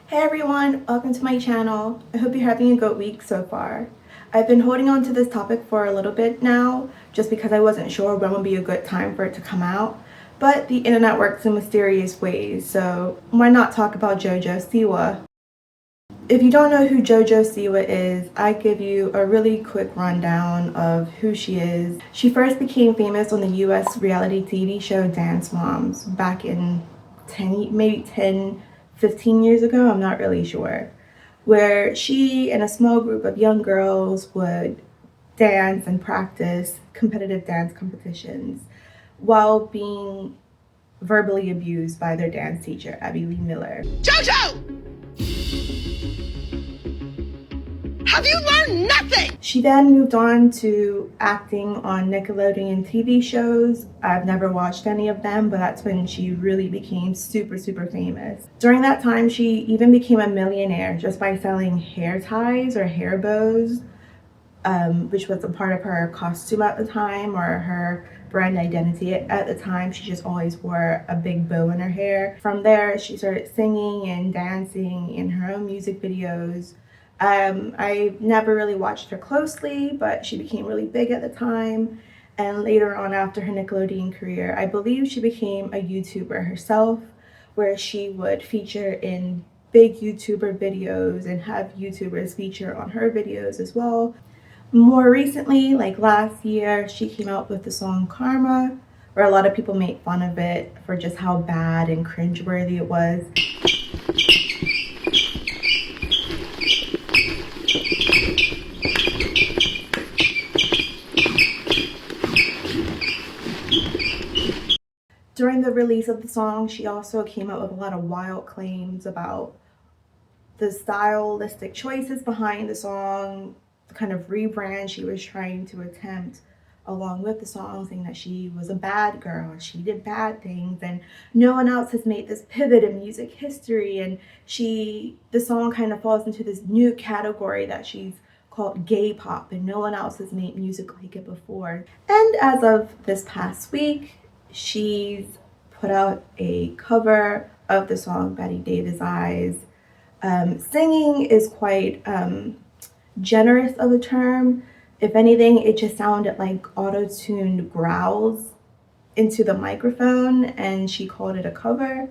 Hey everyone, welcome to my channel. I hope you're having a good week so far. I've been holding on to this topic for a little bit now, just because I wasn't sure when would be a good time for it to come out. But the internet works in mysterious ways, so why not talk about JoJo Siwa? If you don't know who JoJo Siwa is, I give you a really quick rundown of who she is. She first became famous on the US reality TV show Dance Moms back in 15 years ago, I'm not really sure, where she and a small group of young girls would dance and practice competitive dance competitions while being verbally abused by their dance teacher, Abby Lee Miller. JoJo! Have you learned nothing? She then moved on to acting on Nickelodeon TV shows. I've never watched any of them, but that's when she really became super famous. During that time, she even became a millionaire just by selling hair ties or hair bows, which was a part of her costume at the time, or her brand identity at the time. She just always wore a big bow in her hair. From there, she started singing and dancing in her own music videos. I never really watched her closely, but she became really big at the time. And later on, after her Nickelodeon career, I believe she became a YouTuber herself, where she would feature in big YouTuber videos and have YouTubers feature on her videos as well. More recently, like last year, she came out with the song Karma, where a lot of people made fun of it for just how bad and cringeworthy it was. During the release of the song, she also came out with a lot of wild claims about the stylistic choices behind the song, the kind of rebrand she was trying to attempt along with the song, saying that she was a bad girl, she did bad things, and no one else has made this pivot in music history, and the song kind of falls into this new category that she's called gay pop, and no one else has made music like it before. And as of this past week, she's put out a cover of the song Betty Davis Eyes. Singing is quite generous of a term. If anything, it just sounded like auto-tuned growls into the microphone, and she called it a cover.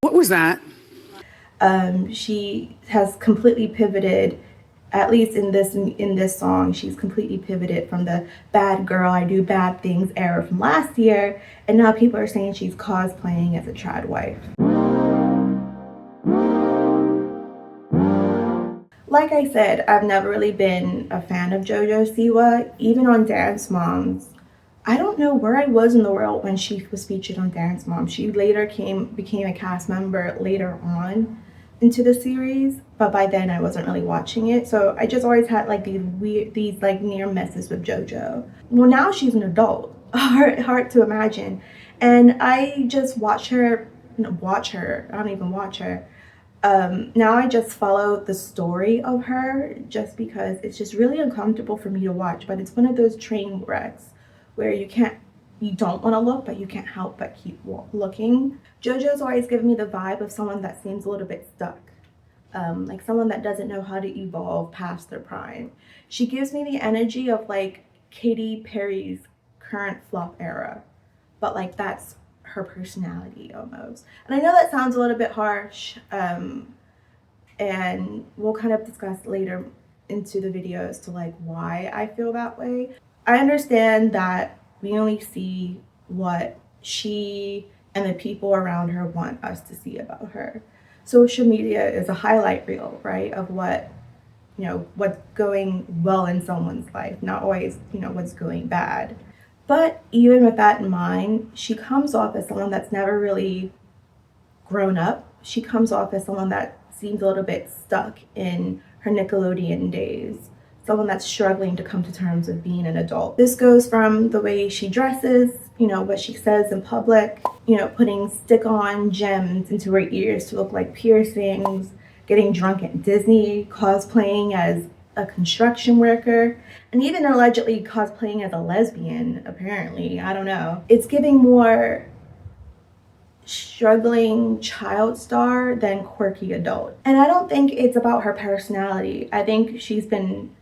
What was that? She has completely pivoted, at least in this song, she's completely pivoted from the bad girl, I do bad things era from last year, and now people are saying she's cosplaying as a trad wife. Like I said, I've never really been a fan of JoJo Siwa, even on Dance Moms. I don't know where I was in the world when she was featured on Dance Moms. She later became a cast member later on into the series, but by then I wasn't really watching it, so I just always had like these like near misses with JoJo. Well, now she's an adult. Hard to imagine, and I just watch her. I don't even watch her. Now I just follow the story of her just because it's just really uncomfortable for me to watch. But it's one of those train wrecks where you don't want to look, but you can't help but keep looking. JoJo's always given me the vibe of someone that seems a little bit stuck, like someone that doesn't know how to evolve past their prime. She gives me the energy of like Katy Perry's current flop era, but like that's her personality almost. And I know that sounds a little bit harsh, and we'll kind of discuss later into the video as to like why I feel that way. I understand that we only see what she and the people around her want us to see about her. Social media is a highlight reel, right, of what's going well in someone's life, not always, what's going bad. But even with that in mind, she comes off as someone that's never really grown up. She comes off as someone that seems a little bit stuck in her Nickelodeon days. Someone that's struggling to come to terms with being an adult. This goes from the way she dresses, what she says in public, putting stick-on gems into her ears to look like piercings, getting drunk at Disney, cosplaying as a construction worker, and even allegedly cosplaying as a lesbian, apparently. I don't know. It's giving more struggling child star than quirky adult. And I don't think it's about her personality. I think she's been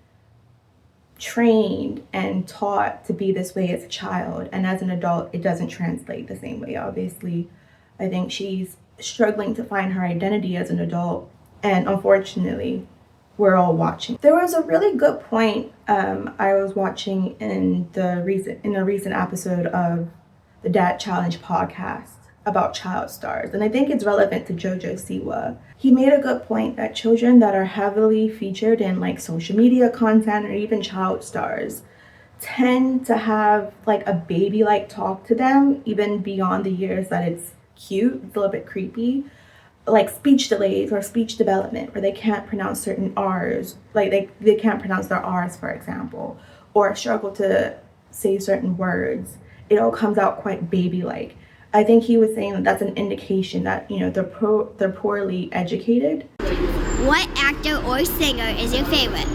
trained and taught to be this way as a child, and as an adult it doesn't translate the same way, obviously. I think she's struggling to find her identity as an adult, and unfortunately we're all watching. There was a really good point I was watching in a recent episode of the Dad Challenge podcast about child stars, and I think it's relevant to JoJo Siwa. He made a good point that children that are heavily featured in like social media content or even child stars tend to have like a baby-like talk to them, even beyond the years that it's cute. It's a little bit creepy, like speech delays or speech development, where they can't pronounce certain R's, like they can't pronounce their R's, for example, or struggle to say certain words. It all comes out quite baby-like. I think he was saying that that's an indication that, you know, they're poorly educated. What actor or singer is your favorite?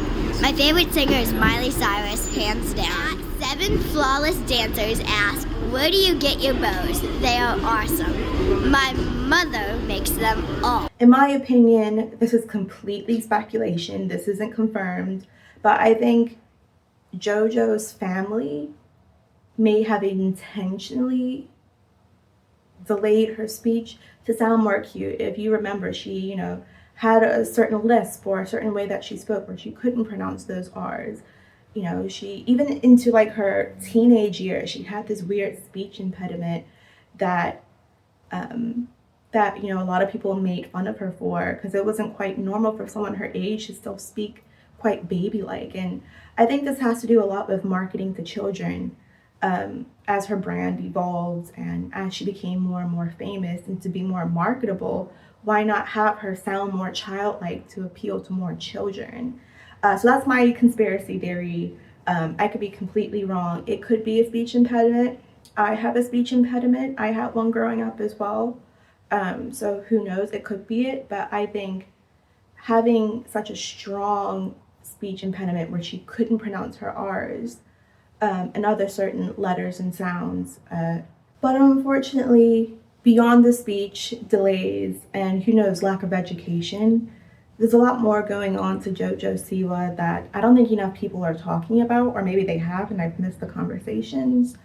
My favorite singer is Miley Cyrus, hands down. 7 flawless dancers ask, where do you get your bows? They are awesome. My mother makes them all. In my opinion, this is completely speculation. This isn't confirmed, but I think JoJo's family may have intentionally delayed her speech to sound more cute. If you remember, she, you know, had a certain lisp or a certain way that she spoke where she couldn't pronounce those R's. You know, she, even into like her teenage years, she had this weird speech impediment that you know, a lot of people made fun of her for, because it wasn't quite normal for someone her age to still speak quite baby-like. And I think this has to do a lot with marketing to children. As her brand evolved and as she became more and more famous and to be more marketable, why not have her sound more childlike to appeal to more children? So that's my conspiracy theory. I could be completely wrong. It could be a speech impediment. I have a speech impediment. I had one growing up as well. So who knows? It could be it. But I think having such a strong speech impediment where she couldn't pronounce her R's, and other certain letters and sounds. But unfortunately, beyond the speech delays and who knows, lack of education, there's a lot more going on to JoJo Siwa that I don't think enough people are talking about, or maybe they have and I've missed the conversations.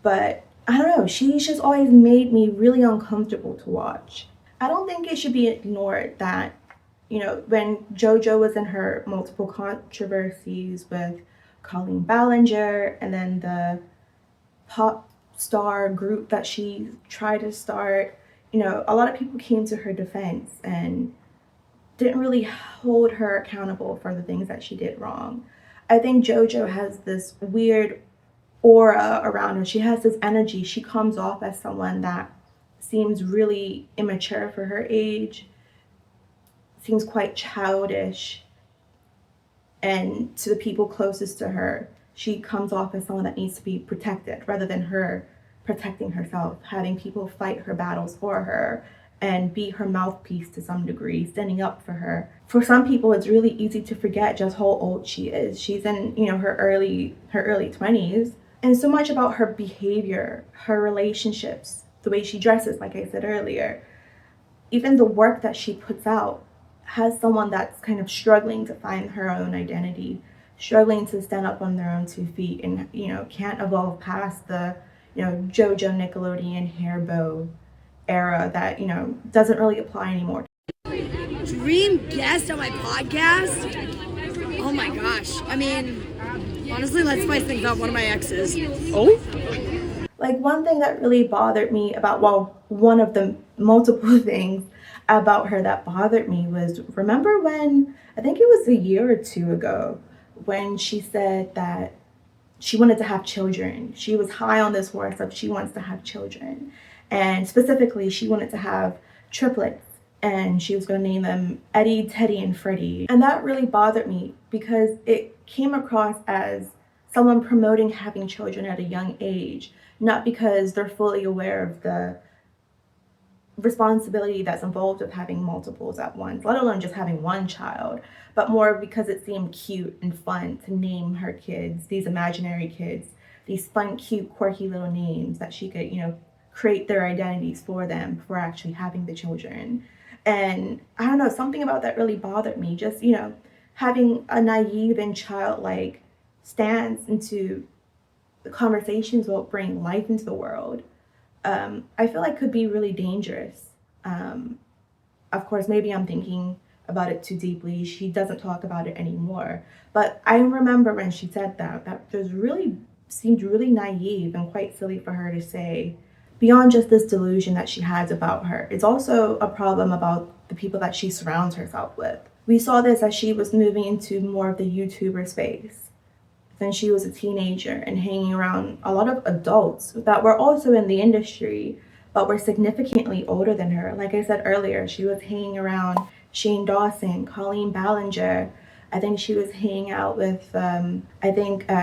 But I don't know, she's just always made me really uncomfortable to watch. I don't think it should be ignored that, you know, when JoJo was in her multiple controversies with Colleen Ballinger and then the pop star group that she tried to start, you know, a lot of people came to her defense and didn't really hold her accountable for the things that she did wrong. I think JoJo has this weird aura around her. She has this energy. She comes off as someone that seems really immature for her age, seems quite childish. And to the people closest to her, she comes off as someone that needs to be protected rather than her protecting herself, having people fight her battles for her and be her mouthpiece to some degree, standing up for her. For some people, it's really easy to forget just how old she is. She's in, you know, her early 20s. And so much about her behavior, her relationships, the way she dresses, like I said earlier, even the work that she puts out, has someone that's kind of struggling to find her own identity, struggling to stand up on their own 2 feet, and, you know, can't evolve past the, you know, JoJo Nickelodeon hair bow era that, you know, doesn't really apply anymore. Dream guest on my podcast? Oh my gosh. I mean, honestly, let's spice things up. One of my exes. Oh? Like, one thing that really bothered me about, well, one of the multiple things about her that bothered me was, remember when, I think it was a year or 2 ago, when she said that she wanted to have children. She was high on this horse of she wants to have children. And specifically, she wanted to have triplets. And she was going to name them Eddie, Teddy, and Freddie. And that really bothered me because it came across as someone promoting having children at a young age, not because they're fully aware of the responsibility that's involved with having multiples at once, let alone just having one child, but more because it seemed cute and fun to name her kids, these imaginary kids, these fun, cute, quirky little names that she could, create their identities for them before actually having the children. And I don't know, something about that really bothered me. Just, having a naive and childlike stance into the conversations about bringing life into the world, I feel like could be really dangerous. Of course, maybe I'm thinking about it too deeply. She doesn't talk about it anymore. But I remember when she said that was really seemed really naive and quite silly for her to say. Beyond just this delusion that she has about her, it's also a problem about the people that she surrounds herself with. We saw this as she was moving into more of the YouTuber space. Then she was a teenager and hanging around a lot of adults that were also in the industry, but were significantly older than her. Like I said earlier, she was hanging around Shane Dawson, Colleen Ballinger. I think she was hanging out with,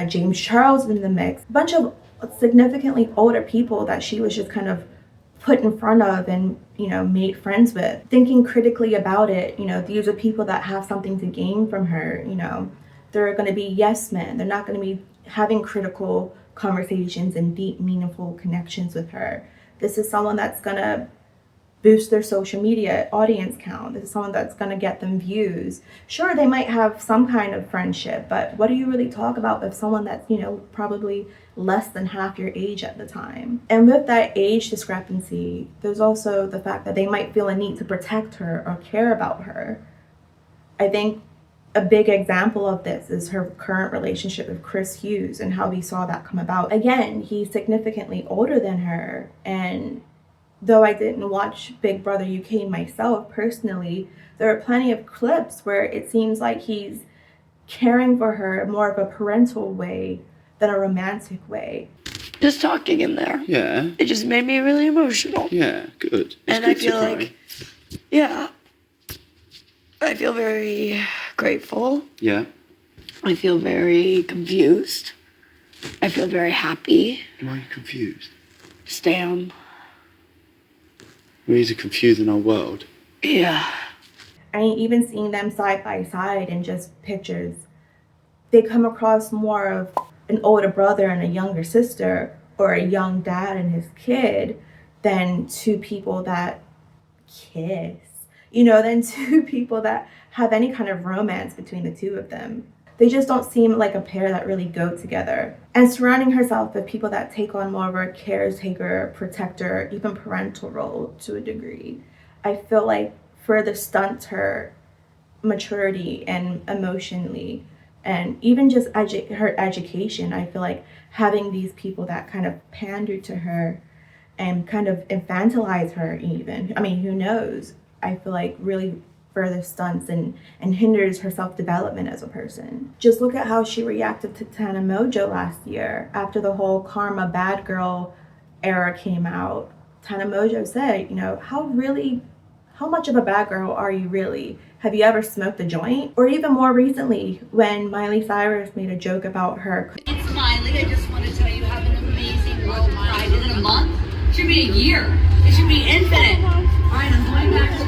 James Charles in the mix. A bunch of significantly older people that she was just kind of put in front of and, made friends with. Thinking critically about it, these are people that have something to gain from her, They're going to be yes men. They're not going to be having critical conversations and deep, meaningful connections with her. This is someone that's going to boost their social media audience count. This is someone that's going to get them views. Sure, they might have some kind of friendship, but what do you really talk about with someone that's, probably less than half your age at the time? And with that age discrepancy, there's also the fact that they might feel a need to protect her or care about her. I think a big example of this is her current relationship with Chris Hughes and how we saw that come about. Again, he's significantly older than her, and though I didn't watch Big Brother UK myself personally, there are plenty of clips where it seems like he's caring for her more of a parental way than a romantic way. Just talking in there. Yeah. It just made me really emotional. Yeah, good. And I feel like, I feel very grateful. Yeah. I feel very confused. I feel very happy. Why are you confused? Stam. We're easy confused in our world. Yeah. I mean, even seeing them side by side in just pictures, they come across more of an older brother and a younger sister, or a young dad and his kid, than two people that kiss. Than two people that have any kind of romance between the two of them. They just don't seem like a pair that really go together. And surrounding herself with people that take on more of a caretaker, protector, even parental role to a degree, I feel like further stunts her maturity and emotionally. And even just her education, I feel like having these people that kind of pander to her and kind of infantilize her even. I mean, who knows? I feel like really further stunts and hinders her self-development as a person. Just look at how she reacted to Tana Mojo last year after the whole Karma Bad Girl era came out. Tana Mojo said, how much of a bad girl are you really? Have you ever smoked a joint? Or even more recently, when Miley Cyrus made a joke about her. It's Miley. I just want to tell you have an amazing World Pride. Is it a month? It should be a year. It should be infinite. All right, I'm going back to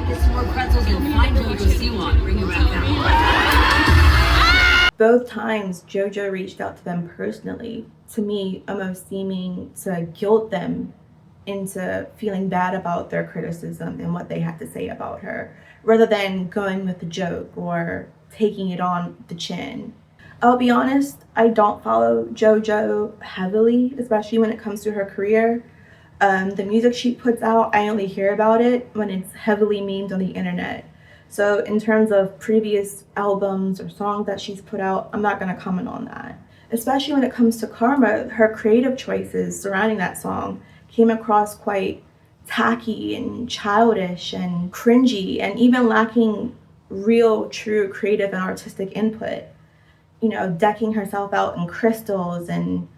get some more pretzels and find JoJo Siwa and bring you back out. Both times, JoJo reached out to them personally, to me, almost seeming to guilt them into feeling bad about their criticism and what they had to say about her, rather than going with the joke or taking it on the chin. I'll be honest, I don't follow JoJo heavily, especially when it comes to her career. The music she puts out, I only hear about it when it's heavily memed on the internet. So in terms of previous albums or songs that she's put out, I'm not going to comment on that. Especially when it comes to Karma, her creative choices surrounding that song came across quite tacky and childish and cringy and even lacking real, true creative and artistic input. Decking herself out in crystals and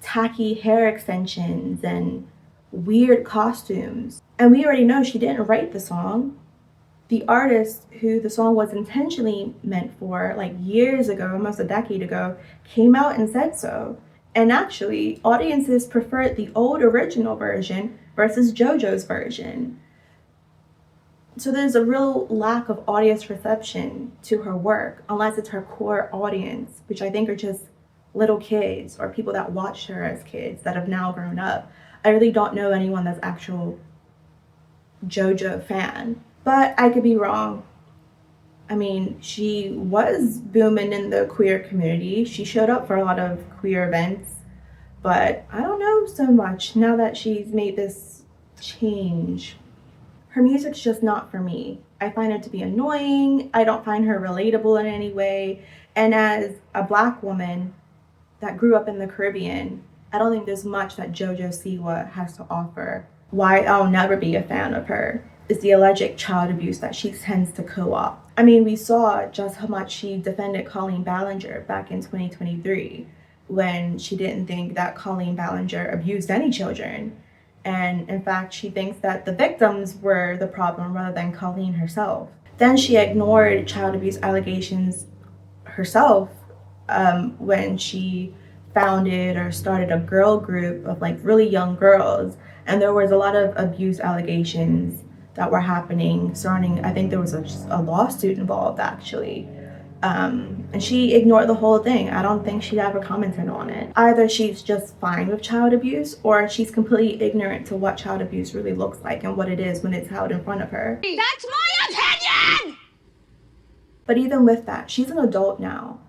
tacky hair extensions and weird costumes. And we already know she didn't write the song. The artist who the song was intentionally meant for, like years ago, almost a decade ago, came out and said so. And actually, audiences preferred the old original version versus JoJo's version. So there's a real lack of audience reception to her work, unless it's her core audience, which I think are just little kids or people that watched her as kids that have now grown up. I really don't know anyone that's actual JoJo fan, but I could be wrong. I mean, she was booming in the queer community. She showed up for a lot of queer events, but I don't know so much now that she's made this change. Her music's just not for me. I find it to be annoying. I don't find her relatable in any way. And as a Black woman that grew up in the Caribbean, I don't think there's much that JoJo Siwa has to offer. Why I'll never be a fan of her is the alleged child abuse that she tends to co-opt. I mean, we saw just how much she defended Colleen Ballinger back in 2023 when she didn't think that Colleen Ballinger abused any children. And in fact, she thinks that the victims were the problem rather than Colleen herself. Then she ignored child abuse allegations herself when she founded or started a girl group of like really young girls. And there was a lot of abuse allegations that were happening surrounding, I think there was a lawsuit involved actually. And she ignored the whole thing. I don't think she'd ever commented on it. Either she's just fine with child abuse or she's completely ignorant to what child abuse really looks like and what it is when it's held in front of her. That's my opinion! But even with that, she's an adult now.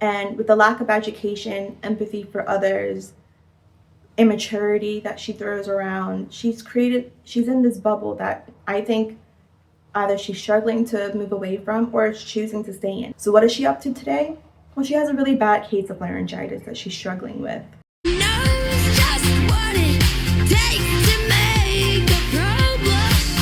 And with the lack of education, empathy for others, immaturity that she throws around, she's in this bubble that I think either she's struggling to move away from or is choosing to stay in. So what is she up to today? Well, she has a really bad case of laryngitis that she's struggling with. Knows just what it takes to make a pro blush.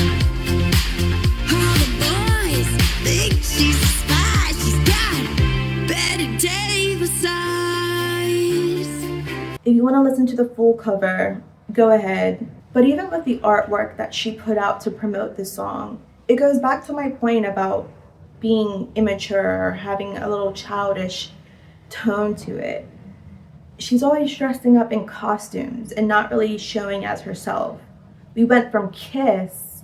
All the boys think she's a spy. She's got Betty Davis eyes. If you want to listen to the full cover, go ahead. But even with the artwork that she put out to promote this song, it goes back to my point about being immature or having a little childish tone to it. She's always dressing up in costumes and not really showing as herself. We went from Kiss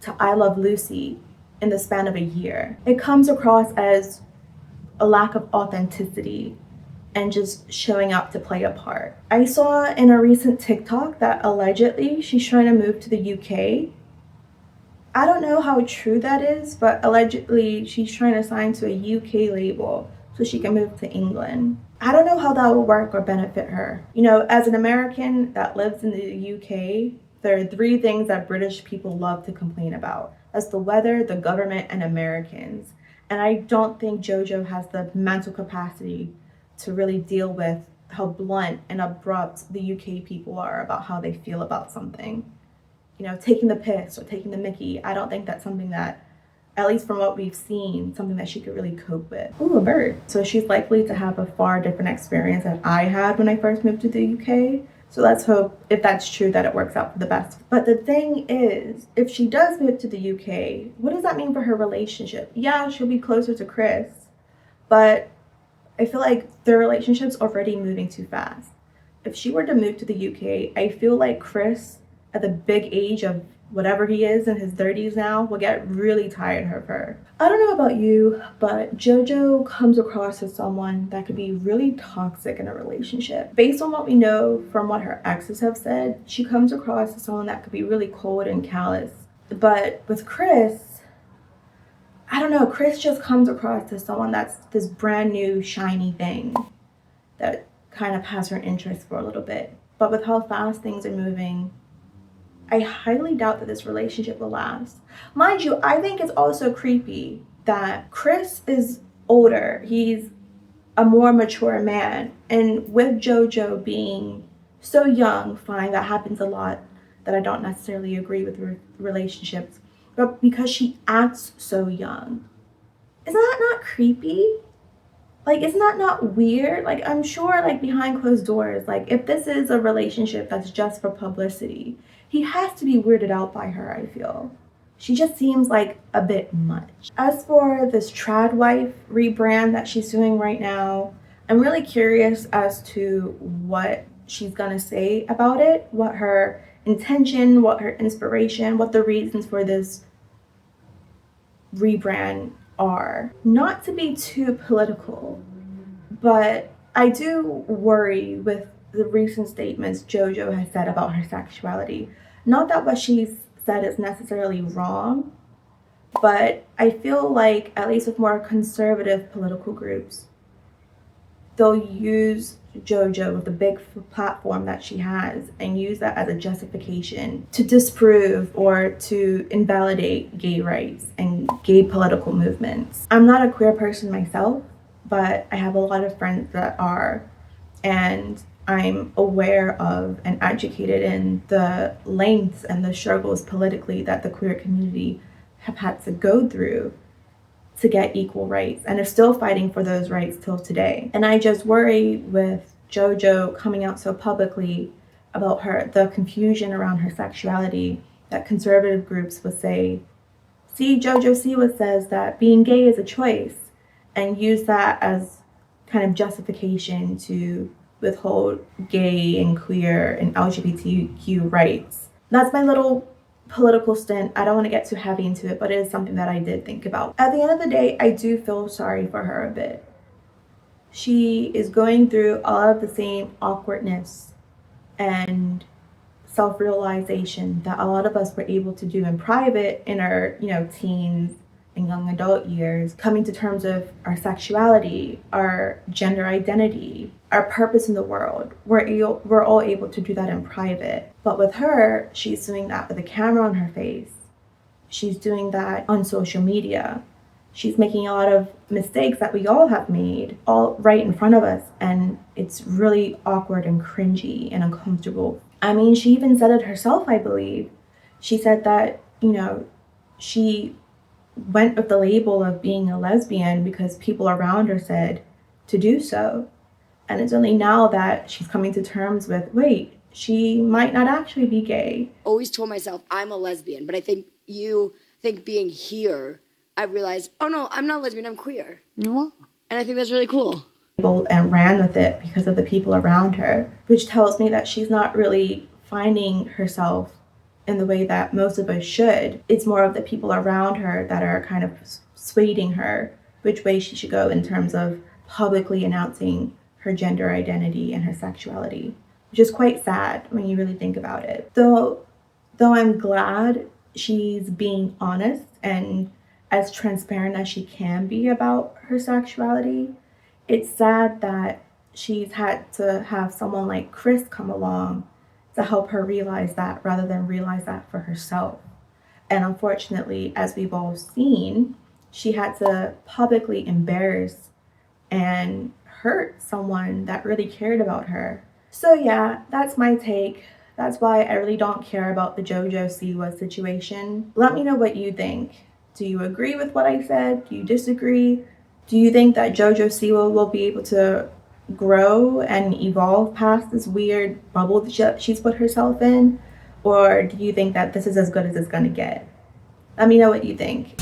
to I Love Lucy in the span of a year. It comes across as a lack of authenticity and just showing up to play a part. I saw in a recent TikTok that allegedly she's trying to move to the UK. I don't know how true that is, but allegedly she's trying to sign to a UK label so she can move to England. I don't know how that will work or benefit her. You know, as an American that lives in the UK, there are 3 things that British people love to complain about. That's the weather, the government, and Americans. And I don't think JoJo has the mental capacity to really deal with how blunt and abrupt the UK people are about how they feel about something. You know, taking the piss or taking the mickey, I don't think that's something that, at least from what we've seen, something that she could really cope with. Ooh, a bird. So she's likely to have a far different experience than I had when I first moved to the UK. So let's hope, if that's true, that it works out for the best. But the thing is, if she does move to the UK, what does that mean for her relationship? Yeah, she'll be closer to Chris, but I feel like their relationship's already moving too fast. If she were to move to the UK, I feel like Chris, at the big age of whatever he is in his 30s now, will get really tired of her. I don't know about you, but JoJo comes across as someone that could be really toxic in a relationship. Based on what we know from what her exes have said, she comes across as someone that could be really cold and callous. But with Chris, I don't know, Chris just comes across as someone that's this brand new shiny thing that kind of has her interest for a little bit. But with how fast things are moving, I highly doubt that this relationship will last. Mind you, I think it's also creepy that Chris is older. He's a more mature man. And with JoJo being so young, fine, that happens a lot, that I don't necessarily agree with relationships. But because she acts so young, isn't that not creepy? Like, isn't that not weird? Like, I'm sure, like, behind closed doors, like, if this is a relationship that's just for publicity, he has to be weirded out by her, I feel. She just seems like a bit much. As for this trad wife rebrand that she's doing right now, I'm really curious as to what she's gonna say about it, what her intention, what her inspiration, what the reasons for this rebrand are. Not to be too political, but I do worry with the recent statements JoJo has said about her sexuality. Not that what she's said is necessarily wrong, but I feel like, at least with more conservative political groups, they'll use JoJo with the big platform that she has and use that as a justification to disprove or to invalidate gay rights and gay political movements. I'm not a queer person myself, but I have a lot of friends that are, and I'm aware of and educated in the lengths and the struggles politically that the queer community have had to go through to get equal rights and are still fighting for those rights till today. And I just worry with JoJo coming out so publicly about the confusion around her sexuality, that conservative groups would say, see, JoJo Siwa says that being gay is a choice, and use that as kind of justification to withhold gay and queer and LGBTQ rights. That's my little political stint. I don't want to get too heavy into it, but it is something that I did think about. At the end of the day, I do feel sorry for her a bit. She is going through all of the same awkwardness and self-realization that a lot of us were able to do in private in our, teens and young adult years, coming to terms with our sexuality, our gender identity, our purpose in the world. We're all able to do that in private. But with her, she's doing that with a camera on her face. She's doing that on social media. She's making a lot of mistakes that we all have made, all right in front of us. And it's really awkward and cringy and uncomfortable. I mean, she even said it herself, I believe. She said that, she went with the label of being a lesbian because people around her said to do so. And it's only now that she's coming to terms with, wait, she might not actually be gay. Always told myself I'm a lesbian, but I think being here, I realized, oh no, I'm not lesbian, I'm queer. And I think that's really cool. And ran with it because of the people around her, which tells me that she's not really finding herself in the way that most of us should. It's more of the people around her that are kind of swaying her which way she should go in terms of publicly announcing her gender identity and her sexuality, which is quite sad when you really think about it. Though I'm glad she's being honest and as transparent as she can be about her sexuality, it's sad that she's had to have someone like Chris come along to help her realize that rather than realize that for herself. And unfortunately, as we've all seen, she had to publicly embarrass and hurt someone that really cared about her. So yeah, that's my take. That's why I really don't care about the JoJo Siwa situation. Let me know what you think. Do you agree with what I said? Do you disagree? Do you think that JoJo Siwa will be able to grow and evolve past this weird bubble that she's put herself in? Or do you think that this is as good as it's gonna get? Let me know what you think.